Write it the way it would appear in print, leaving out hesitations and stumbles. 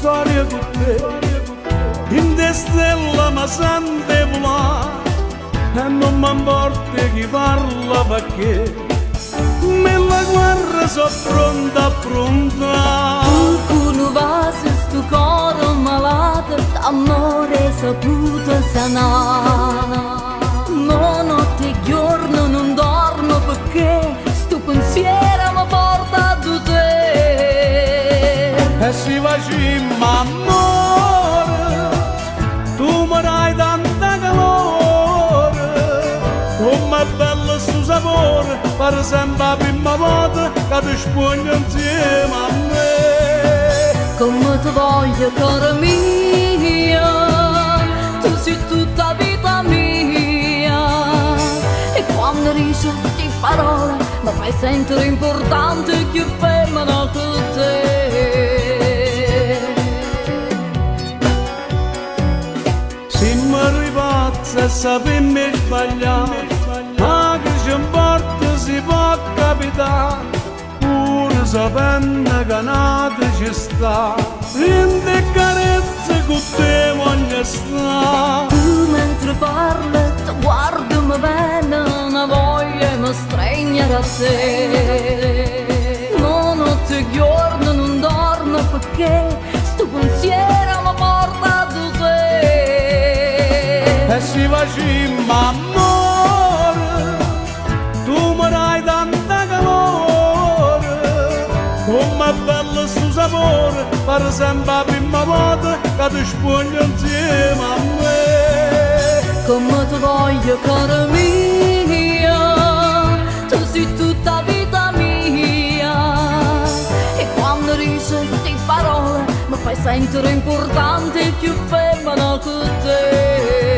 storia con te, in te stella ma sente volare, e non mi importa chi parla perché, nella guerra sono pronta a pronta. Qualcuno va su sto coro malato, d'amore saputo sanare. No, notte e giorno non dormo perché sto pensiero mi porta a te. E si facimma amore, tu mi dai tanta calore, come bello sto sapore, per sempre la prima volta che ti spugno insieme a me. Come ti voglio, caro mio, tu sei tutta vita mia. E quando dici queste parole mi fai sentire importante più femmina che te. Siamo arrivati e sappiamo sbagliare, ma che ci importa si può capitare, pur sapendo che nata ci sta, in te carezze con te voglio stare. Tu mentre parli, ti guardo mi viene una voglia e mi stringere a te. No, notte e giorno non dormo perché sto pensiero mi porta a te. E si facimma amore, tu mi dai tanta calore, come bello sto sapore, per sempre la prima volta che ti spugno insieme a me. Come ti voglio, caro mio, tu sei tutta vita mia. E quando dici queste parole mi fai sentire importante più femmina che te.